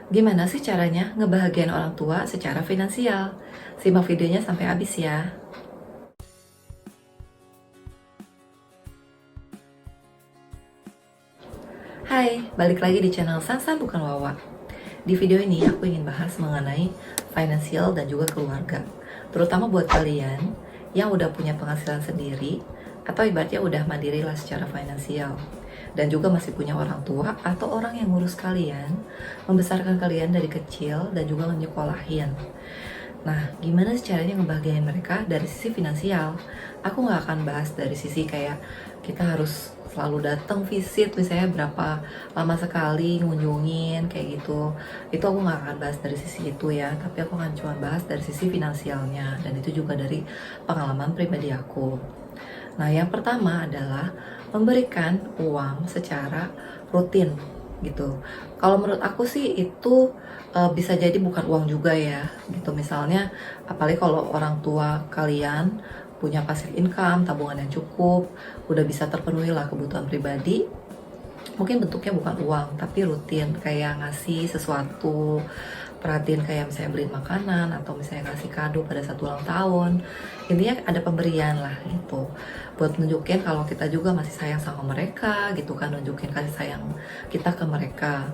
Gimana sih caranya ngebahagiain orang tua secara finansial? Simak videonya sampai habis ya. Hai, balik lagi di channel Sansan Bukan Wawa. Di video ini aku ingin bahas mengenai finansial dan juga keluarga. Terutama buat kalian yang udah punya penghasilan sendiri atau ibaratnya udah mandiri lah secara finansial. Dan juga masih punya orang tua atau orang yang ngurus kalian, membesarkan kalian dari kecil dan juga menyekolahin. Nah, gimana sih caranya ngebahagiain mereka dari sisi finansial? Aku nggak akan bahas dari sisi kayak kita harus selalu datang visit, misalnya berapa lama sekali ngunjungin, kayak gitu. Itu aku nggak akan bahas dari sisi itu ya, tapi aku akan cuma bahas dari sisi finansialnya, dan itu juga dari pengalaman pribadi aku. Nah, yang pertama adalah memberikan uang secara rutin gitu. Kalau menurut aku sih itu bisa jadi bukan uang juga ya gitu. Misalnya apalagi kalau orang tua kalian punya passive income, tabungan yang cukup, udah bisa terpenuhi lah kebutuhan pribadi, mungkin bentuknya bukan uang tapi rutin, kayak ngasih sesuatu perhatiin, kayak misalnya beliin makanan atau misalnya ngasih kado pada saat ulang tahun. Intinya ada pemberian lah gitu, buat nunjukin kalau kita juga masih sayang sama mereka gitu kan, nunjukin kasih sayang kita ke mereka.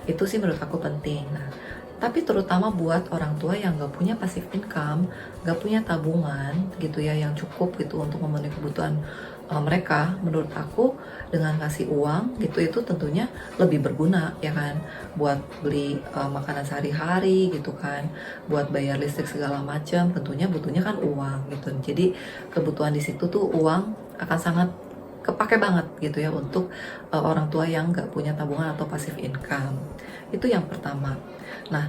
Itu sih menurut aku penting. Nah, tapi terutama buat orang tua yang gak punya passive income, gak punya tabungan gitu ya yang cukup gitu untuk memenuhi kebutuhan mereka, menurut aku dengan kasih uang gitu itu tentunya lebih berguna ya kan, buat beli makanan sehari-hari gitu kan, buat bayar listrik segala macam, tentunya butuhnya kan uang gitu. Jadi kebutuhan di situ tuh uang akan sangat kepake banget gitu ya untuk orang tua yang nggak punya tabungan atau passive income. Itu yang pertama. Nah,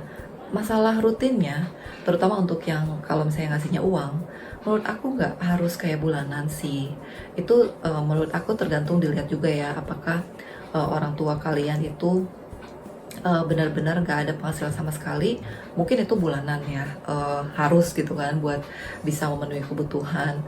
masalah rutinnya, terutama untuk yang kalau misalnya ngasihnya uang, menurut aku nggak harus kayak bulanan sih. Itu menurut aku tergantung dilihat juga ya, apakah orang tua kalian itu benar-benar nggak ada penghasilan sama sekali, mungkin itu bulanan ya, harus gitu kan buat bisa memenuhi kebutuhan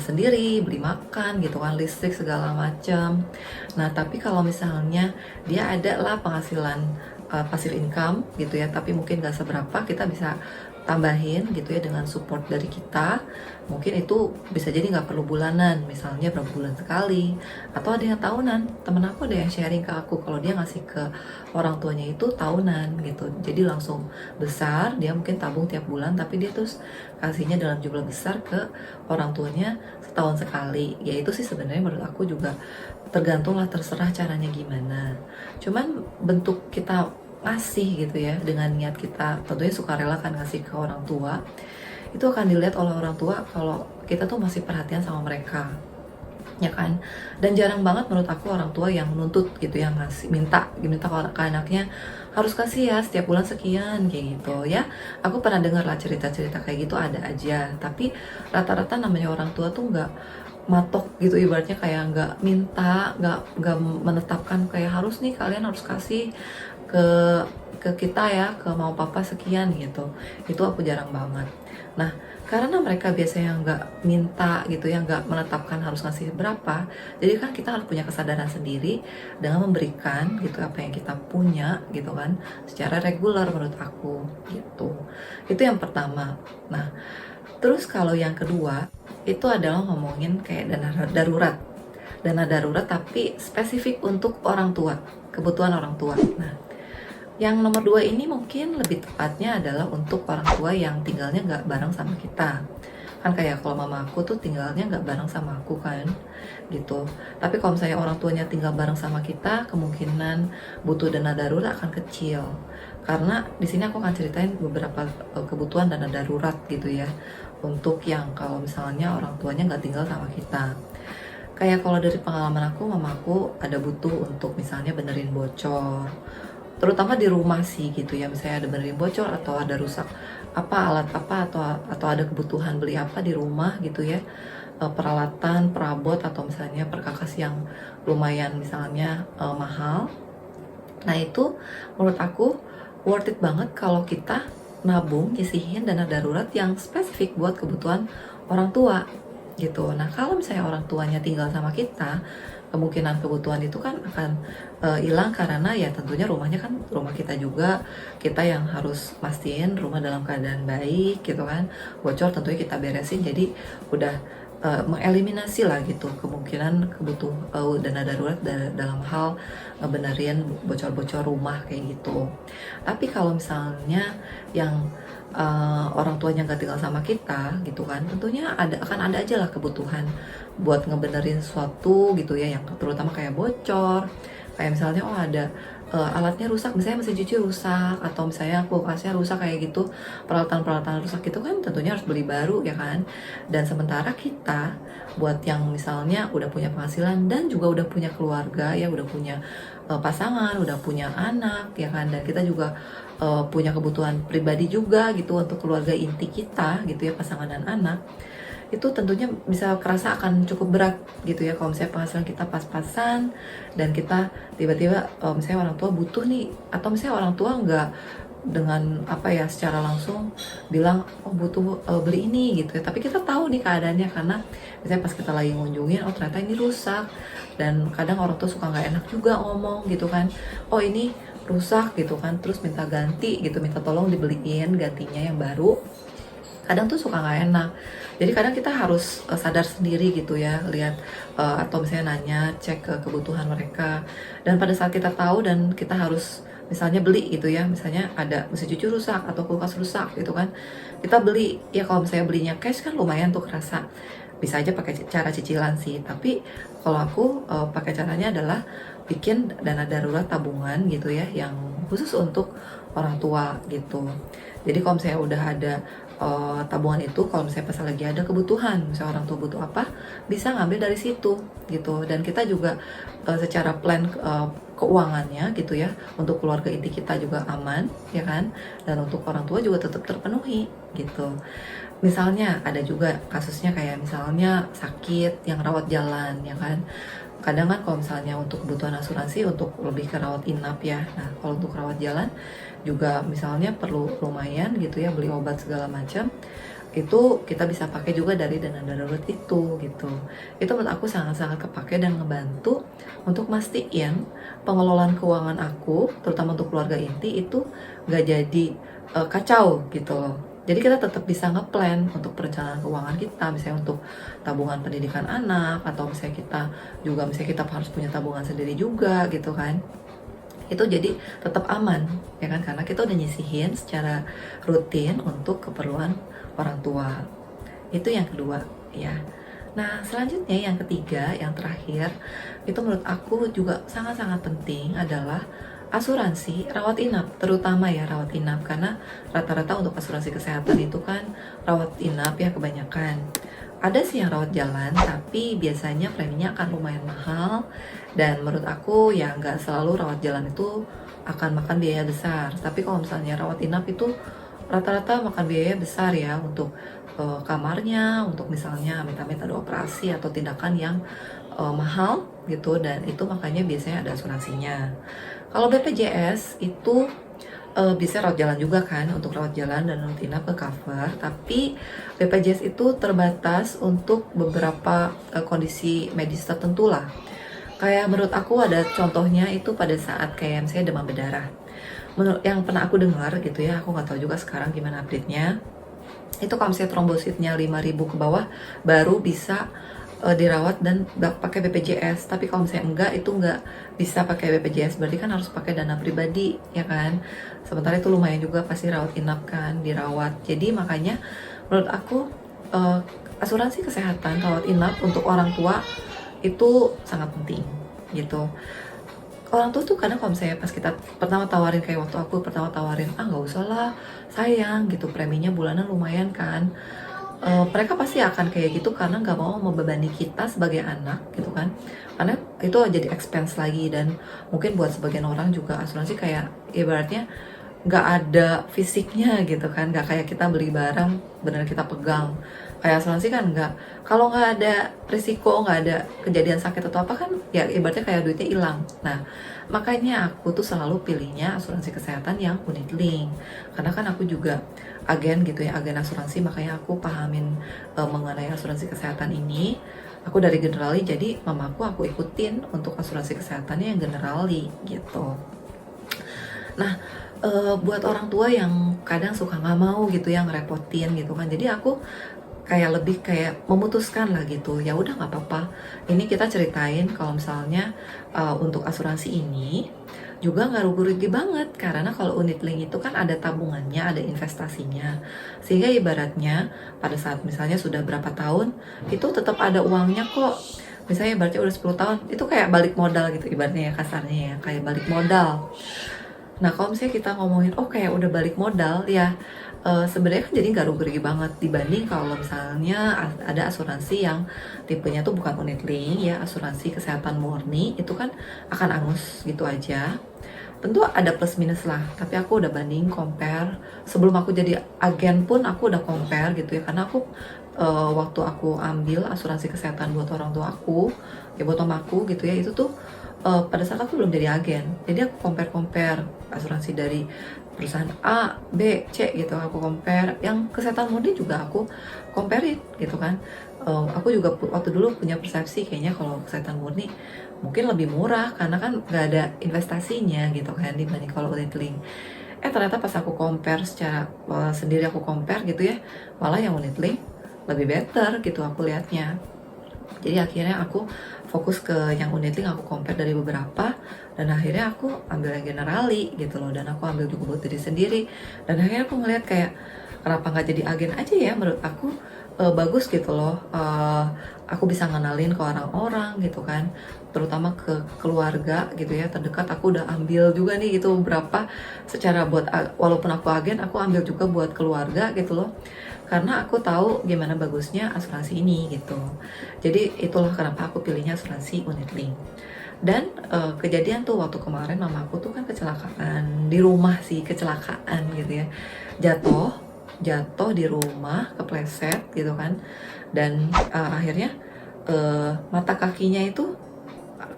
sendiri, beli makan gitu kan, listrik segala macam. Nah, tapi kalau misalnya dia ada lah penghasilan passive income gitu ya, tapi mungkin nggak seberapa, kita bisa tambahin gitu ya dengan support dari kita. Mungkin itu bisa jadi nggak perlu bulanan, misalnya berapa bulan sekali, atau ada yang tahunan. Temen aku ada yang sharing ke aku kalau dia ngasih ke orang tuanya itu tahunan gitu, jadi langsung besar, dia mungkin tabung tiap bulan tapi dia terus kasihnya dalam jumlah besar ke orang tuanya setahun sekali. Ya itu sih sebenarnya menurut aku juga tergantung lah, terserah caranya gimana. Cuman bentuk kita ngasih gitu ya dengan niat kita tentunya sukarela kan ngasih ke orang tua, itu akan dilihat oleh orang tua kalau kita tuh masih perhatian sama mereka ya kan. Dan jarang banget menurut aku orang tua yang nuntut gitu, yang ngasih minta ke anaknya harus kasih ya setiap bulan sekian kayak gitu ya. Aku pernah dengar lah cerita-cerita kayak gitu, ada aja, tapi rata-rata namanya orang tua tuh nggak matok gitu, ibaratnya kayak nggak minta, nggak menetapkan kayak harus nih kalian harus kasih ke kita ya, ke mau papa sekian gitu. Itu aku jarang banget. Nah, karena mereka biasanya nggak minta gitu ya, nggak menetapkan harus ngasih berapa, jadi kan kita harus punya kesadaran sendiri dengan memberikan gitu apa yang kita punya gitu kan, secara reguler menurut aku gitu. Itu yang pertama. Nah, terus kalau yang kedua itu adalah ngomongin kayak dana darurat. Dana darurat tapi spesifik untuk orang tua, kebutuhan orang tua. Nah, yang nomor dua ini mungkin lebih tepatnya adalah untuk orang tua yang tinggalnya nggak bareng sama kita. Kan kayak kalau mama aku tuh tinggalnya nggak bareng sama aku kan, gitu. Tapi kalau misalnya orang tuanya tinggal bareng sama kita, kemungkinan butuh dana darurat akan kecil. Karena di sini aku akan ceritain beberapa kebutuhan dana darurat gitu ya, untuk yang kalau misalnya orang tuanya nggak tinggal sama kita. Kayak kalau dari pengalaman aku, mamaku ada butuh untuk misalnya benerin bocor, terutama di rumah sih gitu ya, misalnya ada benerin bocor atau ada rusak apa alat apa, atau ada kebutuhan beli apa di rumah gitu ya, peralatan perabot atau misalnya perkakas yang lumayan misalnya mahal. Nah, itu menurut aku worth it banget kalau kita nabung, nyisihin dana darurat yang spesifik buat kebutuhan orang tua gitu. Nah, kalau misalnya orang tuanya tinggal sama kita, kemungkinan kebutuhan itu kan akan hilang karena ya tentunya rumahnya kan rumah kita juga, kita yang harus mastiin rumah dalam keadaan baik gitu kan. Bocor tentunya kita beresin, jadi udah mengeliminasi lah gitu kemungkinan dana darurat dalam hal ngebenerin bocor-bocor rumah kayak gitu. Tapi kalau misalnya yang orang tuanya nggak tinggal sama kita gitu kan, tentunya akan ada aja lah kebutuhan buat ngebenerin sesuatu gitu ya, yang terutama kayak bocor, kayak misalnya ada alatnya rusak, misalnya mesin cuci rusak, atau misalnya kulkasnya rusak kayak gitu, peralatan-peralatan rusak gitu kan tentunya harus beli baru ya kan. Dan sementara kita buat yang misalnya udah punya penghasilan dan juga udah punya keluarga ya, udah punya pasangan, udah punya anak ya kan, dan kita juga punya kebutuhan pribadi juga gitu untuk keluarga inti kita gitu ya, pasangan dan anak, itu tentunya bisa kerasa akan cukup berat gitu ya kalau misalnya penghasilan kita pas-pasan dan kita tiba-tiba misalnya orang tua butuh nih, atau misalnya orang tua nggak dengan apa ya secara langsung bilang oh butuh beli ini gitu ya, tapi kita tahu nih keadaannya karena misalnya pas kita lagi ngunjungin oh ternyata ini rusak, dan kadang orang tua suka nggak enak juga ngomong gitu kan, oh ini rusak gitu kan, terus minta ganti gitu, minta tolong dibeliin gantinya yang baru, kadang tuh suka nggak enak. Jadi kadang kita harus sadar sendiri gitu ya, lihat atau misalnya nanya, cek ke kebutuhan mereka. Dan pada saat kita tahu dan kita harus misalnya beli gitu ya, misalnya ada mesin cuci rusak atau kulkas rusak gitu kan, kita beli ya, kalau misalnya belinya cash kan lumayan tuh kerasa. Bisa aja pakai cara cicilan sih, tapi kalau aku pakai caranya adalah bikin dana darurat tabungan gitu ya, yang khusus untuk orang tua gitu. Jadi kalau misalnya udah ada tabungan itu, kalau misalnya pas lagi ada kebutuhan, misalnya orang tua butuh apa, bisa ngambil dari situ gitu. Dan kita juga secara plan keuangannya gitu ya, untuk keluarga inti kita juga aman ya kan, dan untuk orang tua juga tetap terpenuhi gitu. Misalnya ada juga kasusnya kayak misalnya sakit yang rawat jalan ya kan, kadang kan kalau misalnya untuk kebutuhan asuransi untuk lebih ke rawat inap ya. Nah kalau untuk rawat jalan juga misalnya perlu lumayan gitu ya, beli obat segala macam, itu kita bisa pakai juga dari dana darurat itu gitu. Itu menurut aku sangat-sangat kepake dan ngebantu untuk mastiin pengelolaan keuangan aku, terutama untuk keluarga inti itu nggak jadi kacau gitu loh. Jadi kita tetap bisa ngeplan untuk perencanaan keuangan kita, misalnya untuk tabungan pendidikan anak, atau misalnya kita juga misalnya kita harus punya tabungan sendiri juga gitu kan. Itu jadi tetap aman ya kan, karena kita udah nyisihin secara rutin untuk keperluan orang tua. Itu yang kedua ya. Nah selanjutnya yang ketiga, yang terakhir, itu menurut aku juga sangat-sangat penting adalah asuransi rawat inap, terutama ya rawat inap, karena rata-rata untuk asuransi kesehatan itu kan rawat inap ya kebanyakan. Ada sih yang rawat jalan, tapi biasanya preminya akan lumayan mahal, dan menurut aku ya nggak selalu rawat jalan itu akan makan biaya besar. Tapi kalau misalnya rawat inap itu rata-rata makan biaya besar ya, untuk kamarnya, untuk misalnya amit-amit ada operasi atau tindakan yang mahal gitu, dan itu makanya biasanya ada asuransinya. Kalau BPJS itu bisa rawat jalan juga kan, untuk rawat jalan dan rawat inap ke cover, tapi BPJS itu terbatas untuk beberapa kondisi medis tertentu lah. Kayak menurut aku ada contohnya itu pada saat kayak misalnya demam berdarah. Menurut yang pernah aku dengar gitu ya, aku nggak tahu juga sekarang gimana update-nya. Itu kalau misalnya trombositnya 5.000 ke bawah baru bisa dirawat dan pakai BPJS. Tapi kalau misalnya enggak, itu enggak bisa pakai BPJS, berarti kan harus pakai dana pribadi ya kan. Sementara itu lumayan juga pasti rawat inap kan, dirawat. Jadi makanya menurut aku asuransi kesehatan rawat inap untuk orang tua itu sangat penting gitu. Orang tua tuh kadang kalau misalnya pas kita pertama tawarin, kayak waktu aku pertama tawarin, nggak usah lah sayang gitu, preminya bulanan lumayan kan, mereka pasti akan kayak gitu karena nggak mau membebani kita sebagai anak gitu kan, karena itu jadi expense lagi. Dan mungkin buat sebagian orang juga asuransi kayak ibaratnya nggak ada fisiknya gitu kan, nggak kayak kita beli barang benar kita pegang. Kayak asuransi kan nggak, kalau nggak ada risiko, nggak ada kejadian sakit atau apa kan ya ibaratnya kayak duitnya hilang. Nah makanya aku tuh selalu pilihnya asuransi kesehatan yang unit link, karena kan aku juga agen gitu ya, agen asuransi, makanya aku pahamin mengenai asuransi kesehatan ini. Aku dari Generali, jadi mamaku aku ikutin untuk asuransi kesehatannya yang Generali gitu. Nah, buat orang tua yang kadang suka nggak mau gitu ya ngerepotin gitu kan, jadi aku kayak lebih kayak memutuskan lah gitu, ya udah nggak apa-apa, ini kita ceritain kalau misalnya untuk asuransi ini juga nggak rugi-rugi banget, karena kalau unit link itu kan ada tabungannya, ada investasinya, sehingga ibaratnya pada saat misalnya sudah berapa tahun itu tetap ada uangnya kok. Misalnya ibaratnya udah 10 tahun itu kayak balik modal gitu, ibaratnya ya, kasarnya ya, kayak balik modal. Nah, kalau misalnya kita ngomongin, oh kayak udah balik modal, ya sebenarnya kan jadi nggak rugi-rugi banget dibanding kalau misalnya ada asuransi yang tipenya tuh bukan unit link ya, asuransi kesehatan murni, itu kan akan angus gitu aja. Tentu ada plus minus lah, tapi aku udah banding compare. Sebelum aku jadi agen pun aku udah compare gitu ya, karena aku waktu aku ambil asuransi kesehatan buat orang tua aku, ya buat mamaku gitu ya, itu tuh pada saat aku belum jadi agen, jadi aku compare asuransi dari perusahaan A, B, C gitu, aku compare. Yang kesehatan murni juga aku compare gitu kan. Aku juga waktu dulu punya persepsi kayaknya kalau kesehatan murni mungkin lebih murah karena kan nggak ada investasinya gitu kan dibanding kalau unit link. Ternyata pas aku compare secara sendiri, aku compare gitu ya, malah yang unit link lebih better gitu aku lihatnya. Jadi akhirnya aku fokus ke yang unit link, aku compare dari beberapa, dan akhirnya aku ambil yang Generali gitu loh, dan aku ambil juga buat diri sendiri. Dan akhirnya aku ngeliat kayak kenapa nggak jadi agen aja ya, menurut aku bagus gitu loh. Aku bisa ngenalin ke orang-orang gitu kan, terutama ke keluarga gitu ya terdekat. Aku udah ambil juga nih gitu berapa, secara buat walaupun aku agen, aku ambil juga buat keluarga gitu loh, karena aku tahu gimana bagusnya asuransi ini gitu. Jadi itulah kenapa aku pilihnya asuransi unit link. Dan kejadian tuh waktu kemarin mamaku tuh kan kecelakaan di rumah sih, kecelakaan gitu ya, jatuh jatuh di rumah, kepleset gitu kan. Dan akhirnya mata kakinya itu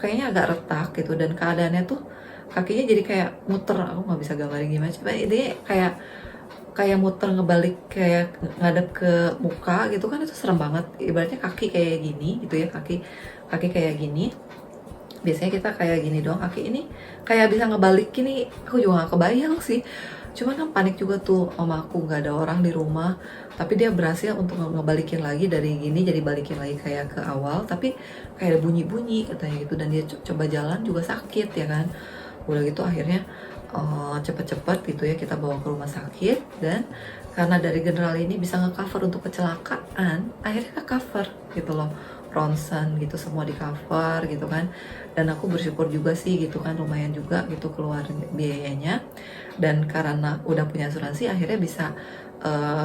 kayaknya agak retak gitu, dan keadaannya tuh kakinya jadi kayak muter, aku nggak bisa gambarin gimana, coba ini kayak kayak muter ngebalik, kayak ngadep ke muka gitu kan, itu serem banget. Ibaratnya kaki kayak gini gitu ya, kaki kaki kayak gini, biasanya kita kayak gini doang, kaki ini kayak bisa ngebalik gini. Aku juga gak kebayang sih, cuman kan panik juga tuh sama aku, nggak ada orang di rumah, tapi dia berhasil untuk ngebalikin lagi dari gini, jadi balikin lagi kayak ke awal, tapi kayak ada bunyi-bunyi katanya gitu. Dan dia coba jalan juga sakit ya kan. Udah gitu akhirnya cepet-cepet gitu ya kita bawa ke rumah sakit. Dan karena dari General ini bisa nge-cover untuk kecelakaan, akhirnya ke-cover gitu loh, ronsen gitu semua di cover gitu kan. Dan aku bersyukur juga sih gitu kan, lumayan juga gitu keluar biayanya. Dan karena udah punya asuransi, akhirnya bisa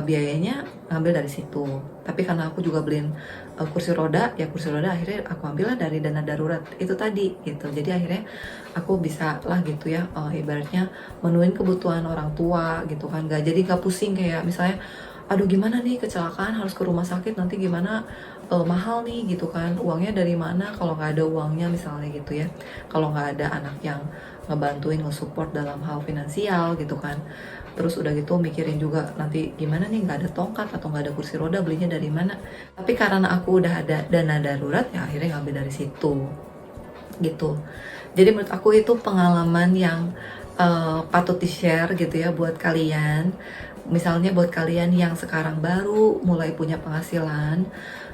biayanya ngambil dari situ. Tapi karena aku juga beliin kursi roda, ya kursi roda akhirnya aku ambillah dari dana darurat itu tadi gitu. Jadi akhirnya aku bisa lah gitu ya, ibaratnya menuin kebutuhan orang tua gitu kan. Gak pusing kayak misalnya, aduh gimana nih kecelakaan harus ke rumah sakit, nanti gimana, mahal nih gitu kan, uangnya dari mana kalau nggak ada uangnya misalnya gitu ya, kalau nggak ada anak yang ngebantuin, nge-support dalam hal finansial gitu kan. Terus udah gitu mikirin juga nanti gimana nih, nggak ada tongkat atau nggak ada kursi roda, belinya dari mana. Tapi karena aku udah ada dana darurat, ya akhirnya ngambil dari situ gitu. Jadi menurut aku itu pengalaman yang patut di-share gitu ya buat kalian. Misalnya buat kalian yang sekarang baru mulai punya penghasilan,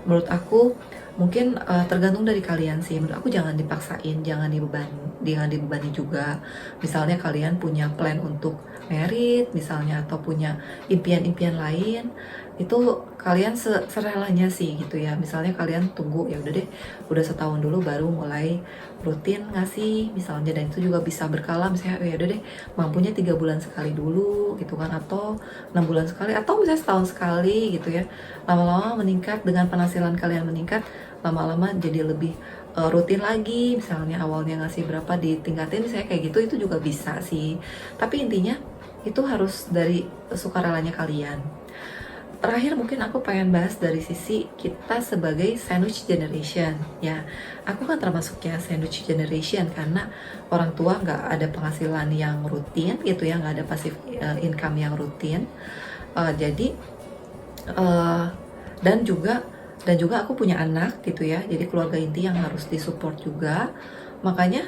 menurut aku mungkin tergantung dari kalian sih. Menurut aku jangan dipaksain, jangan dibebani juga. Misalnya kalian punya plan untuk merit misalnya, atau punya impian-impian lain, itu kalian serelanya sih gitu ya. Misalnya kalian tunggu, ya udah deh, udah setahun dulu baru mulai rutin ngasih misalnya, dan itu juga bisa berkala. Misalnya ya udah deh, mampunya 3 bulan sekali dulu gitu kan, atau 6 bulan sekali, atau misalnya setahun sekali gitu ya. Lama-lama meningkat, dengan penghasilan kalian meningkat, lama-lama jadi lebih rutin lagi. Misalnya awalnya ngasih berapa, ditingkatin misalnya kayak gitu, itu juga bisa sih. Tapi intinya itu harus dari sukarelanya kalian. Terakhir mungkin aku pengen bahas dari sisi kita sebagai sandwich generation ya. Aku kan termasuknya sandwich generation karena orang tua nggak ada penghasilan yang rutin gitu ya, nggak ada passive income yang rutin. Jadi dan juga Dan juga aku punya anak gitu ya, jadi keluarga inti yang harus disupport juga. Makanya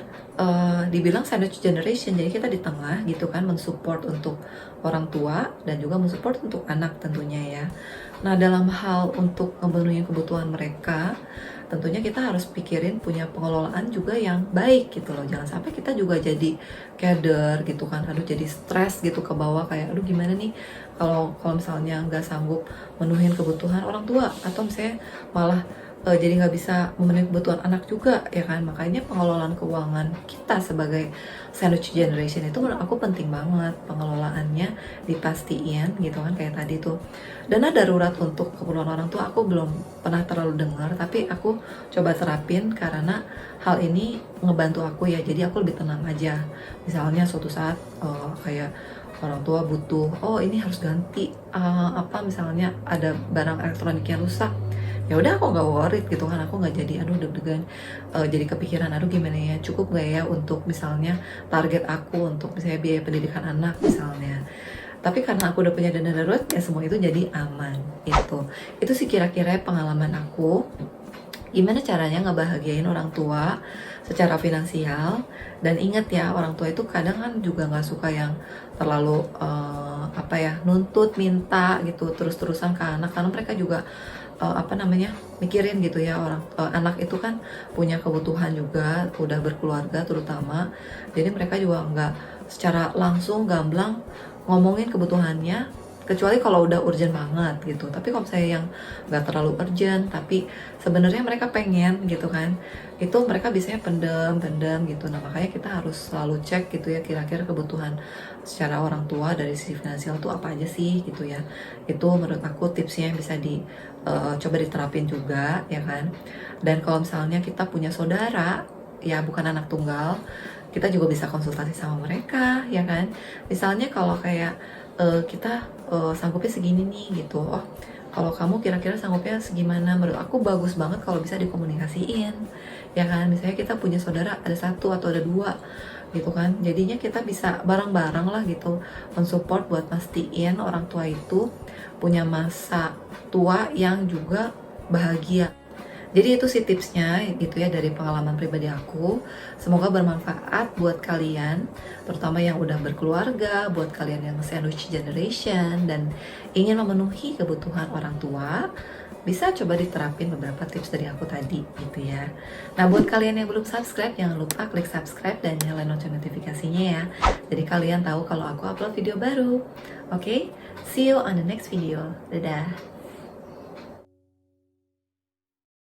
dibilang sandwich generation, jadi kita di tengah gitu kan, mensupport untuk orang tua dan juga mensupport untuk anak tentunya ya. Nah, dalam hal untuk memenuhi kebutuhan mereka, tentunya kita harus pikirin punya pengelolaan juga yang baik gitu loh. Jangan sampai kita juga jadi keder gitu kan, aduh jadi stres gitu ke bawah, kayak aduh gimana nih kalau kalau misalnya nggak sanggup menuhin kebutuhan orang tua, atau misalnya malah jadi nggak bisa memenuhi kebutuhan anak juga ya kan. Makanya pengelolaan keuangan kita sebagai sandwich generation itu menurut aku penting banget, pengelolaannya dipastiin gitu kan. Kayak tadi tuh dana darurat untuk keperluan orang tua aku belum pernah terlalu dengar, tapi aku coba terapin karena hal ini ngebantu aku ya, jadi aku lebih tenang aja. Misalnya suatu saat kayak orang tua butuh, oh ini harus ganti apa, misalnya ada barang elektronik yang rusak, ya udah aku nggak worried gitu kan, aku nggak jadi aduh deg-degan, jadi kepikiran aduh gimana ya, cukup nggak ya untuk misalnya target aku untuk misalnya biaya pendidikan anak misalnya. Tapi karena aku udah punya dana darurat ya, semua itu jadi aman. Itu sih kira-kira pengalaman aku gimana caranya ngebahagiain orang tua secara finansial. Dan ingat ya, orang tua itu kadang kan juga nggak suka yang terlalu apa ya, nuntut minta gitu terus-terusan ke anak, karena mereka juga apa namanya, mikirin gitu ya, orang anak itu kan punya kebutuhan juga, udah berkeluarga terutama, jadi mereka juga nggak secara langsung gamblang ngomongin kebutuhannya, kecuali kalau udah urgent banget gitu. Tapi kalau saya yang nggak terlalu urgent tapi sebenarnya mereka pengen gitu kan, itu mereka biasanya pendem gitu. Nah, makanya kita harus selalu cek gitu ya, kira-kira kebutuhan secara orang tua dari sisi finansial tuh apa aja sih gitu ya. Itu menurut aku tipsnya yang bisa coba diterapin juga ya kan. Dan kalau misalnya kita punya saudara ya, bukan anak tunggal, kita juga bisa konsultasi sama mereka ya kan. Misalnya kalau kayak kita sanggupnya segini nih gitu, oh kalau kamu kira-kira sanggupnya segimana, menurut aku bagus banget kalau bisa dikomunikasiin ya kan. Misalnya kita punya saudara ada satu atau ada dua gitu kan, jadinya kita bisa bareng-bareng lah gitu mensupport buat mastiin orang tua itu punya masa tua yang juga bahagia. Jadi itu sih tipsnya gitu ya, dari pengalaman pribadi aku. Semoga bermanfaat buat kalian, terutama yang udah berkeluarga, buat kalian yang sandwich generation dan ingin memenuhi kebutuhan orang tua. Bisa coba diterapin beberapa tips dari aku tadi gitu ya. Nah, buat kalian yang belum subscribe, jangan lupa klik subscribe dan nyalain lonceng notifikasinya ya, jadi kalian tahu kalau aku upload video baru. Oke, see you on the next video. Dadah.